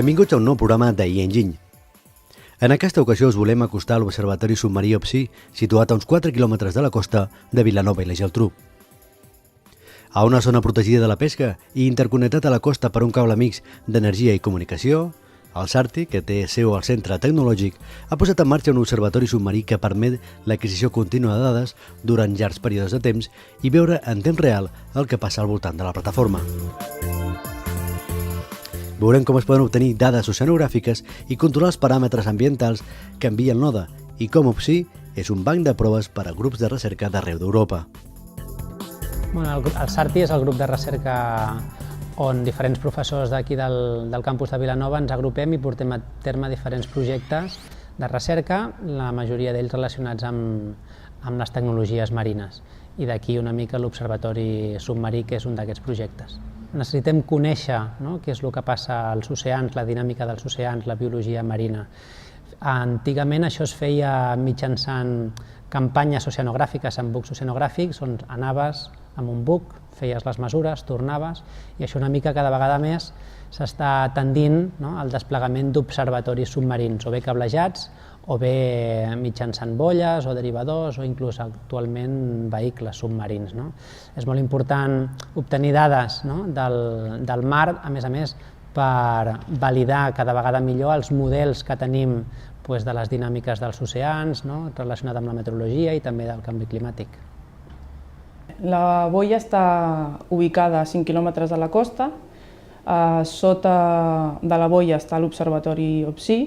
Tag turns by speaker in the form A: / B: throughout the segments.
A: Benvinguts a un nou programa d'I-Enginy. En aquesta ocasió us volem acostar a l'Observatori Submarí OPSI, situat a uns 4 quilòmetres de la costa de Vilanova i la Geltrú. A una zona protegida de la pesca i interconnectat a la costa per un cable mix d'energia i comunicació, el SARTI, que té seu al Centre Tecnològic, ha posat en marxa un observatori submarí que permet l'adquisició contínua de dades durant llargs períodes de temps i veure en temps real el que passa al voltant de la plataforma. Veurem com es poden obtenir dades oceanogràfiques i controlar els paràmetres ambientals que envia el node i com OPSI és un banc de proves per a grups de recerca d'arreu d'Europa.
B: El SARTI és el grup de recerca on diferents professors d'aquí del campus de Vilanova ens agrupem i portem a terme diferents projectes de recerca, la majoria d'ells relacionats amb les tecnologies marines. I d'aquí una mica l'Observatori Submarí, que és un d'aquests projectes. Necessitem conèixer què és el que passa als oceans, la dinàmica dels oceans, la biologia marina. Antigament això es feia mitjançant campanyes oceanogràfiques amb bucs oceanogràfics, on anaves amb un buc, feies les mesures, tornaves, i això una mica cada vegada més s'està tendint al desplegament d'observatoris submarins, o bé cablejats, o bé mitjançant bolles o derivadors, o inclús actualment vehicles submarins. És molt important obtenir dades del mar, a més, per validar cada vegada millor els models que tenim de les dinàmiques dels oceans, relacionat amb la meteorologia i també del canvi climàtic.
C: La boia està ubicada a 5 quilòmetres de la costa. Sota de la boia està l'Observatori OPSI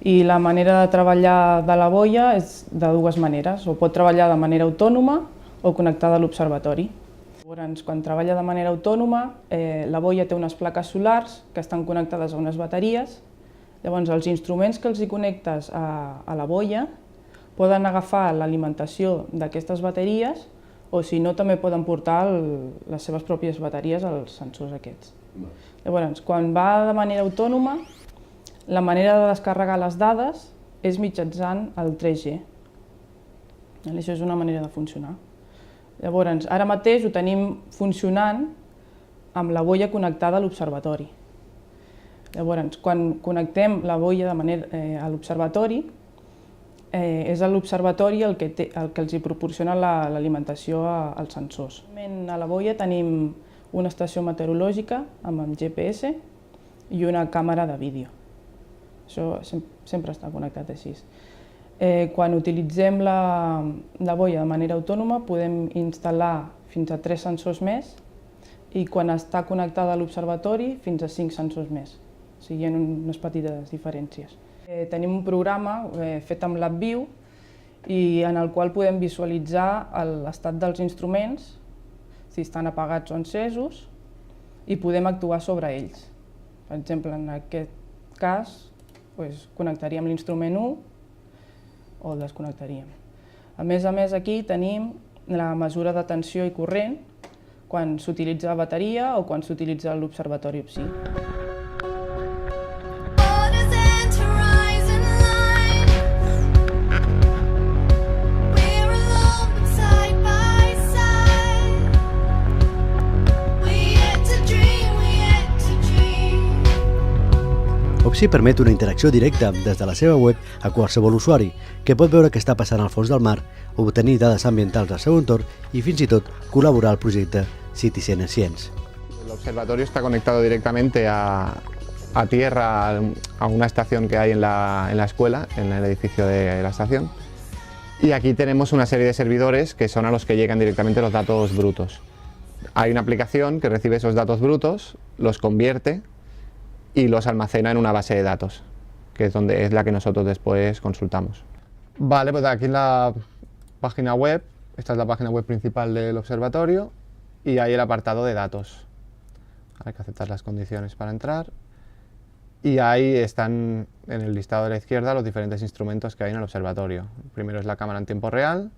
C: i la manera de treballar de la boia és de dues maneres. O pot treballar de manera autònoma o connectada a l'observatori. Quan treballa de manera autònoma, la boia té unes plaques solars que estan connectades a unes bateries. Llavors, els instruments que els hi connectes a la boia poden agafar l'alimentació d'aquestes bateries o, si no, també poden portar les seves pròpies bateries als sensors aquests. Llavors, quan va de manera autònoma, la manera de descarregar les dades és mitjançant el 3G. Això és una manera de funcionar. Llavors, ara mateix ho tenim funcionant amb la boia connectada a l'observatori. Llavors, quan connectem la boia a l'observatori, és l'observatori el que els proporciona l'alimentació als sensors. A la boia tenim una estació meteorològica amb GPS i una càmera de vídeo. Això sempre està connectat així. Quan utilitzem la boia de manera autònoma podem instal·lar fins a 3 sensors més i quan està connectada a l'observatori fins a 5 sensors més. O sigui, hi ha unes petites diferències. Tenim un programa fet amb LabVIEW i en el qual podem visualitzar l'estat dels instruments, si estan apagats o encesos, i podem actuar sobre ells. Per exemple, en aquest cas, connectaríem l'instrument 1 o el desconnectaríem. A més, aquí tenim la mesura de tensió i corrent quan s'utilitza bateria o quan s'utilitza l'observatori OPSI.
A: OPSI permet una interacció directa des de la seva web a qualsevol usuari, que pot veure què està passant al fons del mar, obtenir dades ambientals del seu entorn y fins i tot colaborar al proyecto Citizen Science.
D: El observatorio está conectado directamente a tierra, a una estación que hay en la escuela, en el edificio de la estación. Y aquí tenemos una serie de servidores que son a los que llegan directamente los datos brutos. Hay una aplicación que recibe esos datos brutos, los convierte y los almacena en una base de datos, que es la que nosotros después consultamos. Vale, pues aquí en la página web, esta es la página web principal del observatorio y hay el apartado de datos. Hay que aceptar las condiciones para entrar y ahí están en el listado de la izquierda los diferentes instrumentos que hay en el observatorio. El primero es la cámara en tiempo real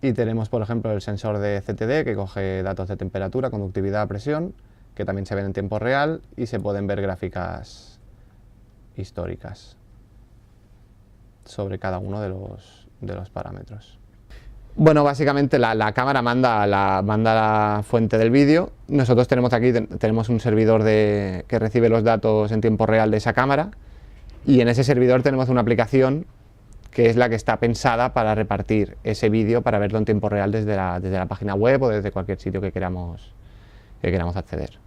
D: y tenemos, por ejemplo, el sensor de CTD que coge datos de temperatura, conductividad, presión, que también se ven en tiempo real y se pueden ver gráficas históricas sobre cada uno de los parámetros. Bueno, básicamente la cámara manda la fuente del vídeo. Nosotros tenemos aquí tenemos un servidor que recibe los datos en tiempo real de esa cámara, y en ese servidor tenemos una aplicación que es la que está pensada para repartir ese vídeo para verlo en tiempo real desde la página web o desde cualquier sitio que queramos acceder.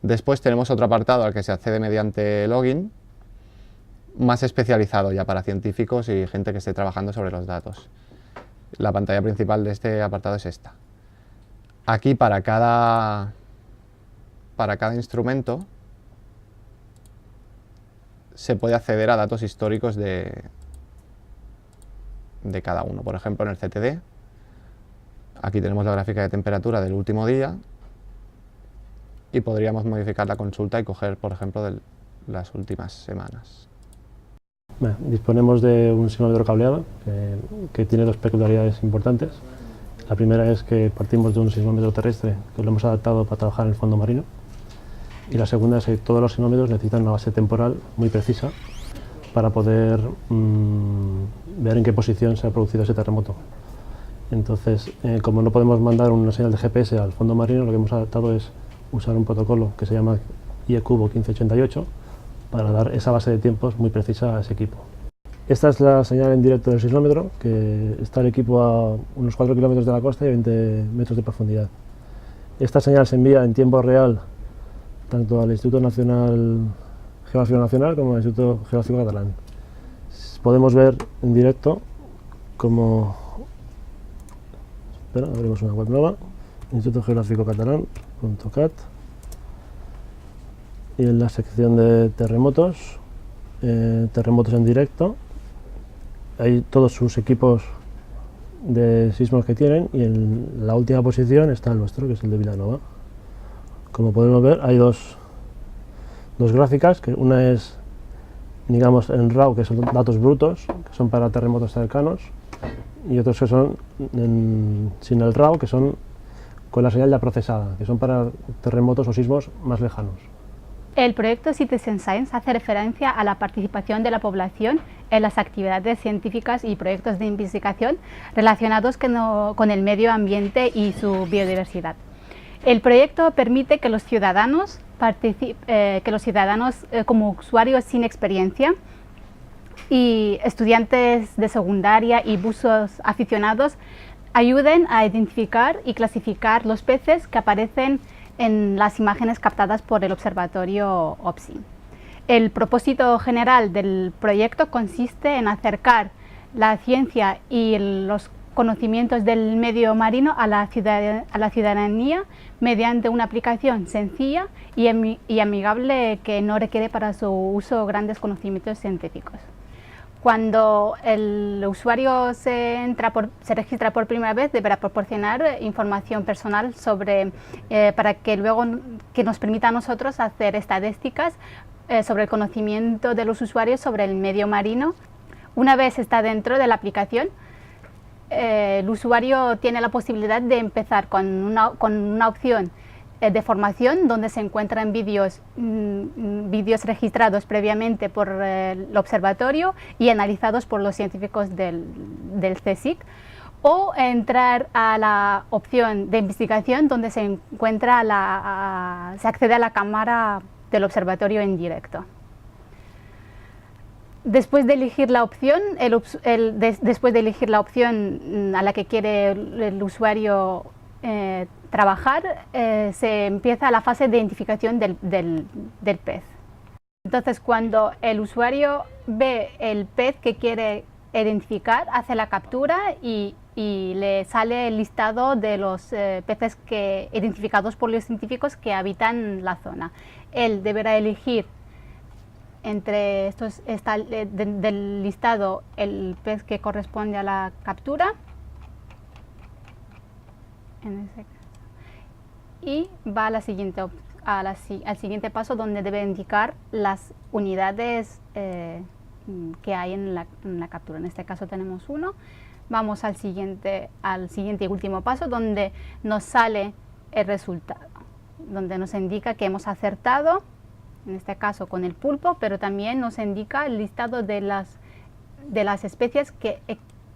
D: Después tenemos otro apartado al que se accede mediante login, más especializado ya para científicos y gente que esté trabajando sobre los datos. La pantalla principal de este apartado es esta. Aquí para cada instrumento se puede acceder a datos históricos de cada uno. Por ejemplo, en el CTD, aquí tenemos la gráfica de temperatura del último día y podríamos modificar la consulta y coger, por ejemplo, de las últimas semanas.
E: Bueno, disponemos de un sismómetro cableado que tiene dos peculiaridades importantes. La primera es que partimos de un sismómetro terrestre que lo hemos adaptado para trabajar en el fondo marino, y la segunda es que todos los sismómetros necesitan una base temporal muy precisa para poder ver en qué posición se ha producido ese terremoto. Entonces, como no podemos mandar una señal de GPS al fondo marino, lo que hemos adaptado es usar un protocolo que se llama IEcubo 1588 para dar esa base de tiempos muy precisa a ese equipo. Esta es la señal en directo del sismómetro, que está el equipo a unos 4 kilómetros de la costa y a 20 metros de profundidad. Esta señal se envía en tiempo real tanto al Instituto Geográfico Nacional como al Instituto Geográfico Catalán. Podemos ver en directo como... Espera, abrimos una web nueva, Instituto Geográfico Catalán.cat, y en la sección de terremotos, terremotos en directo, hay todos sus equipos de sismos que tienen, y en la última posición está el nuestro, que es el de Vilanova. Como podemos ver, hay dos gráficas, que una es, digamos, en RAW, que son datos brutos, que son para terremotos cercanos, y otros que son sin el RAW, que son con la señal ya procesada, que son para terremotos o sismos más lejanos.
F: El proyecto Citizen Science hace referencia a la participación de la población en las actividades científicas y proyectos de investigación relacionados con el medio ambiente y su biodiversidad. El proyecto permite que los ciudadanos como usuarios sin experiencia y estudiantes de secundaria y buzos aficionados ayuden a identificar y clasificar los peces que aparecen en las imágenes captadas por el observatorio OPSI. El propósito general del proyecto consiste en acercar la ciencia y los conocimientos del medio marino a la ciudadanía mediante una aplicación sencilla y amigable que no requiere para su uso grandes conocimientos científicos. Cuando el usuario se registra por primera vez, deberá proporcionar información personal para que luego nos permita a nosotros hacer estadísticas sobre el conocimiento de los usuarios sobre el medio marino. Una vez está dentro de la aplicación, el usuario tiene la posibilidad de empezar con una opción de formación donde se encuentran vídeos registrados previamente por el observatorio y analizados por los científicos del CSIC, o entrar a la opción de investigación donde se accede a la cámara del observatorio en directo. Después de elegir la opción, a la que quiere el usuario trabajar, se empieza la fase de identificación del pez. Entonces, cuando el usuario ve el pez que quiere identificar, hace la captura y le sale el listado de los peces identificados por los científicos que habitan la zona. Él deberá elegir entre estos del listado el pez que corresponde a la captura, y va a al siguiente paso, donde debe indicar las unidades que hay en la captura. En este caso tenemos uno. Vamos al siguiente y último paso, donde nos sale el resultado, donde nos indica que hemos acertado, en este caso con el pulpo, pero también nos indica el listado de las especies que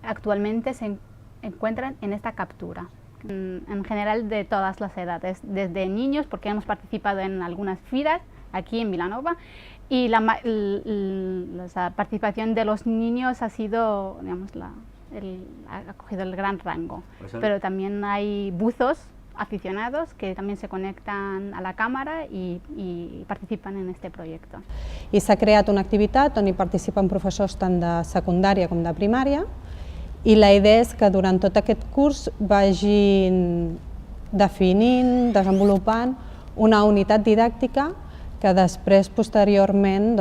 F: actualmente encuentran en esta captura. En general de todas las edades, desde niños, porque hemos participado en algunas filas aquí en Vilanova, y la participación de los niños ha sido, digamos, ha cogido el gran rango. Pero también hay buzos aficionados que también se conectan a la cámara i participen en este projecte.
G: I s'ha creat una activitat on hi participen professors tant de secundària com de primària, i la idea és que durant tot aquest curs vagin definint, desenvolupant una unitat didàctica que després, posteriorment,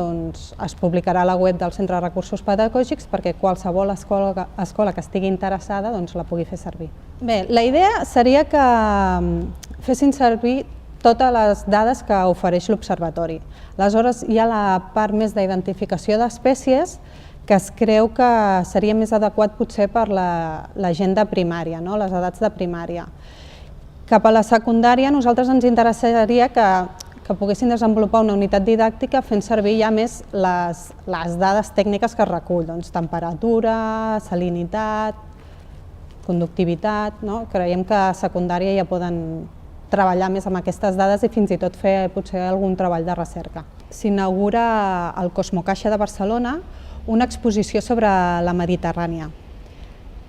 G: es publicarà a la web del Centre de Recursos Pedagògics perquè qualsevol escola que estigui interessada la pugui fer servir. Bé, la idea seria que fessin servir totes les dades que ofereix l'Observatori. Aleshores, hi ha la part més d'identificació d'espècies que es creu que seria més adequat potser per la gent de primària, les edats de primària. Cap a la secundària, a nosaltres ens interessaria que poguessin desenvolupar una unitat didàctica fent servir ja més les dades tècniques que es recull, temperatura, salinitat, conductivitat. Creiem que a secundària ja poden treballar més amb aquestes dades i fins i tot fer potser algun treball de recerca. S'inaugura al Cosmocaixa de Barcelona una exposició sobre la Mediterrània.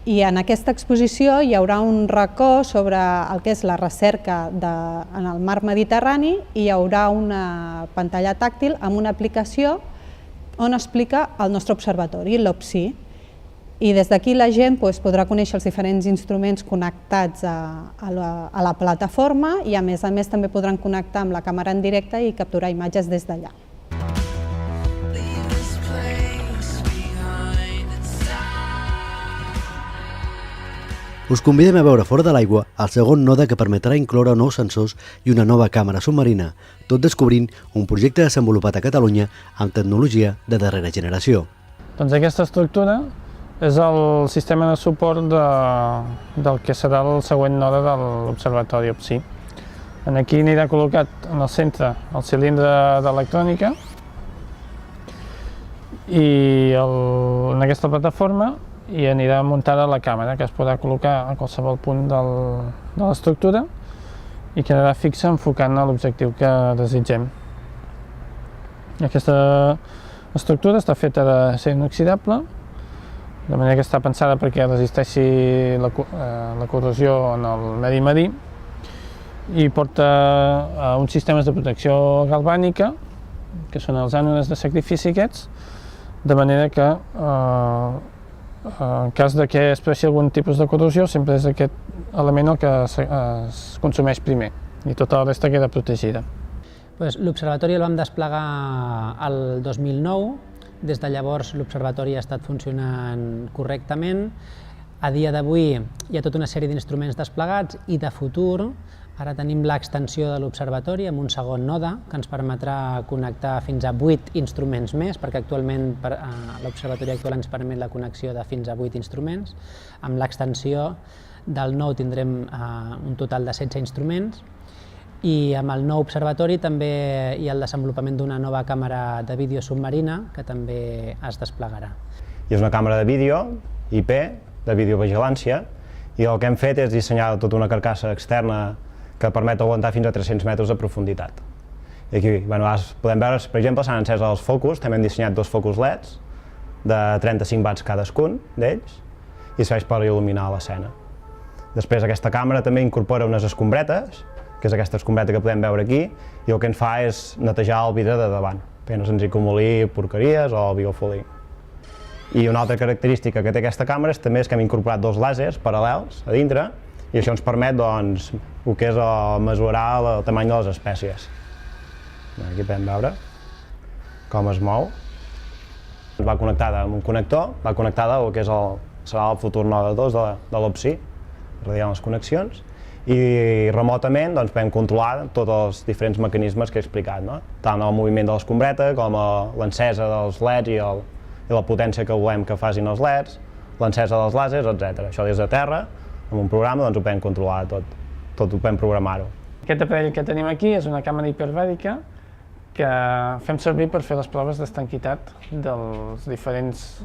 G: I en aquesta exposició hi haurà un racó sobre el que és la recerca en el mar Mediterrani i hi haurà una pantalla tàctil amb una aplicació on explica el nostre observatori, l'OPSI. I des d'aquí la gent podrà conèixer els diferents instruments connectats a la plataforma i a més també podran connectar amb la càmera en directe i capturar imatges des d'allà.
A: Us convidem a veure fora de l'aigua el segon node que permetrà incloure nous sensors i una nova càmera submarina, tot descobrint un projecte desenvolupat a Catalunya amb tecnologia de darrera generació.
H: Doncs aquesta estructura és el sistema de suport del que serà el següent node de l'Observatori OPSI. Aquí anirà col·locat en el centre el cilindre d'electrònica i en aquesta plataforma i anirà muntada la càmera, que es podrà col·locar a qualsevol punt de l'estructura i quedarà fixa enfocant a l'objectiu que desitgem. Aquesta estructura està feta d'acer inoxidable, de manera que està pensada perquè resisteixi la corrosió en el medi marí i porta uns sistemes de protecció galvànica, que són els ànodes de sacrifici aquests, de manera que en cas que es produeixi algun tipus de corrosió, sempre és aquest element el que es consumeix primer i tota la resta queda protegida.
B: L'observatori el vam desplegar el 2009, des de llavors l'observatori ha estat funcionant correctament. A dia d'avui hi ha tota una sèrie d'instruments desplegats i de futur ara tenim l'extensió de l'observatori amb un segon node que ens permetrà connectar fins a 8 instruments més, perquè actualment l'observatori actual ens permet la connexió de fins a 8 instruments. Amb l'extensió del nou tindrem un total de 16 instruments i amb el nou observatori també hi ha el desenvolupament d'una nova càmera de vídeo submarina que també es desplegarà.
I: I és una càmera de vídeo IP, de videovigilància, i el que hem fet és dissenyar tota una carcassa externa que permet aguantar fins a 300 metres de profunditat. I aquí podem veure, per exemple, s'han encès els focus, també hem dissenyat 2 focus LEDs de 35 watts cadascun d'ells i serveix per il·luminar l'escena. Després aquesta càmera també incorpora unes escombretes, que és aquesta escombreta que podem veure aquí, i el que ens fa és netejar el vidre de davant, perquè no se'ns hi acumuli porqueries o biofoli. I una altra característica que té aquesta càmera també és que hem incorporat 2 làsers paral·lels a dintre i això ens permet el que és mesurar el tamany de les espècies. Aquí podem veure com es mou. Va connectada amb un connector, va connectada al que serà el futur node 2 de l'OPSI, radiant les connexions, i remotament podem controlar tots els diferents mecanismes que he explicat, tant el moviment de l'escombreta com l'encesa dels LEDs i la potència que volem que facin els LEDs, l'encesa dels làsers, etc. Això des de terra, amb un programa, ho podem controlar tot ho podem programar-ho.
H: Aquest aparell que tenim aquí és una càmera hiperbàrica que fem servir per fer les proves d'estanquitat dels diferents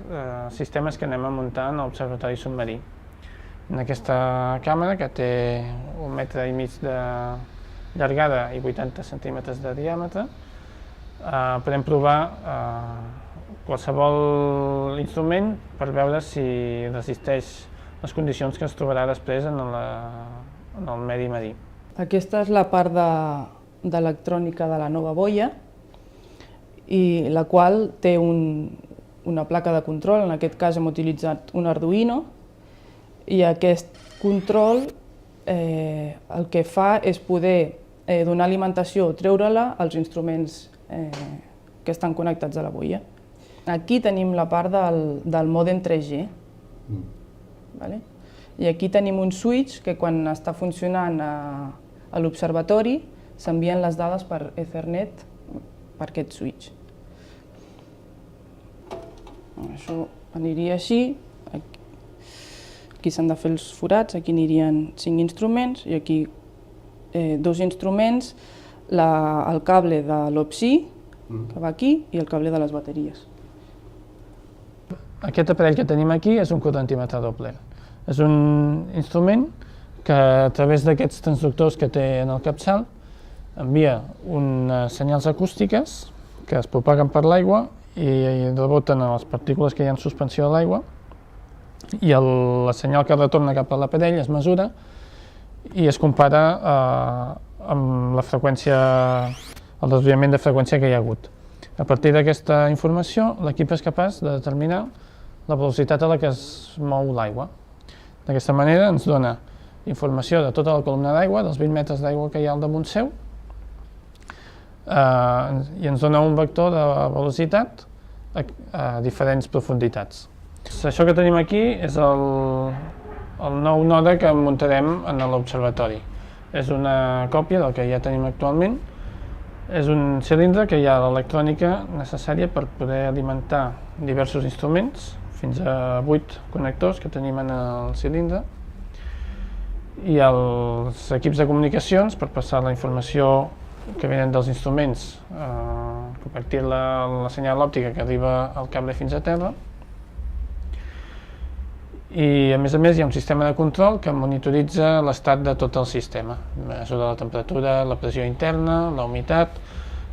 H: sistemes que anem a muntar en l'observatori submarí. En aquesta càmera, que té 1,5 metres de llargada i 80 centímetres de diàmetre, podem provar qualsevol instrument per veure si resisteix les condicions que es trobarà després en el medi marí.
C: Aquesta és la part d'electrònica de la nova boia, i la qual té una placa de control. En aquest cas hem utilitzat un Arduino, i aquest control el que fa és poder donar alimentació o treure-la als instruments que estan connectats a la boia. Aquí tenim la part del mòdem 3G. I aquí tenim un switch que quan està funcionant a l'observatori s'envien les dades per Ethernet per aquest switch. Això aniria així. Aquí s'han de fer els forats, aquí anirien 5 instruments i aquí 2 instruments, el cable de l'OPSI, que va aquí, i el cable de les bateries.
H: Aquest aparell que tenim aquí és un correntímetre Doppler. És un instrument que a través d'aquests transductors que té en el capçal envia unes senyals acústiques que es propaguen per l'aigua i reboten a les partícules que hi ha en suspensió a l'aigua, i la senyal que retorna cap a l'aparell es mesura i es compara amb la freqüència, el desviament de freqüència que hi ha hagut. A partir d'aquesta informació, l'equip és capaç de determinar la velocitat a la que es mou l'aigua. D'aquesta manera ens dona informació de tota la columna d'aigua, dels 20 metres d'aigua que hi ha al damunt seu, i ens dona un vector de velocitat a diferents profunditats. Això que tenim aquí és el nou node que muntarem en l'observatori. És una còpia del que ja tenim actualment. És un cilindre que hi ha l'electrònica necessària per poder alimentar diversos instruments, fins a 8 connectors que tenim en el cilindre, i els equips de comunicacions per passar la informació que venen dels instruments, convertir-la en la senyal òptica que arriba al cable fins a terra. I a més hi ha un sistema de control que monitoritza l'estat de tot el sistema. Mesura la temperatura, la pressió interna, la humitat,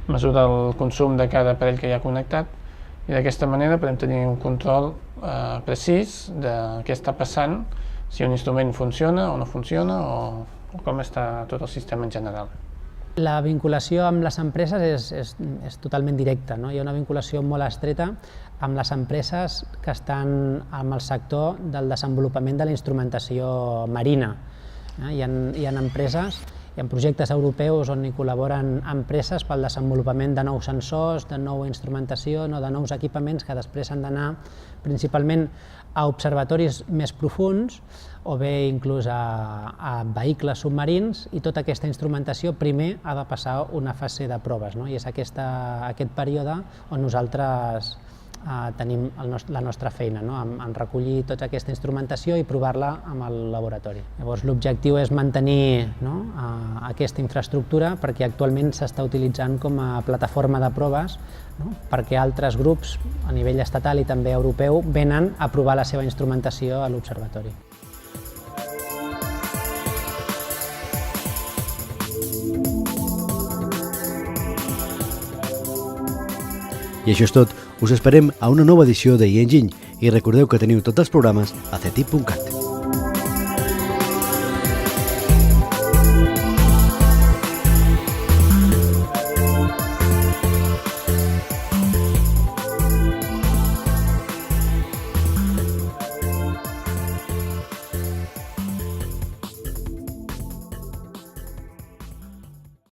H: mesura el consum de cada aparell que hi ha connectat, i d'aquesta manera podem tenir un control precís de què està passant, si un instrument funciona o no funciona, o com està tot el sistema en general.
B: La vinculació amb les empreses és totalment directa, no? Hi ha una vinculació molt estreta amb les empreses que estan en el sector del desenvolupament de la instrumentació marina. Hi ha empreses, hi ha projectes europeus on hi col·laboren empreses pel desenvolupament de nous sensors, de nova instrumentació, de nous equipaments que després han d'anar principalment a observatoris més profunds o bé inclús a vehicles submarins, i tota aquesta instrumentació primer ha de passar una fase de proves, i és aquest període on nosaltres tenim la nostra feina, en recollir tota aquesta instrumentació i provar-la amb el laboratori. Llavors l'objectiu és mantenir aquesta infraestructura perquè actualment s'està utilitzant com a plataforma de proves perquè altres grups a nivell estatal i també europeu venen a provar la seva instrumentació a l'observatori.
A: I això és tot. Us esperem a una nova edició de iEngine i recordeu que teniu tots els programes a cetip.cat.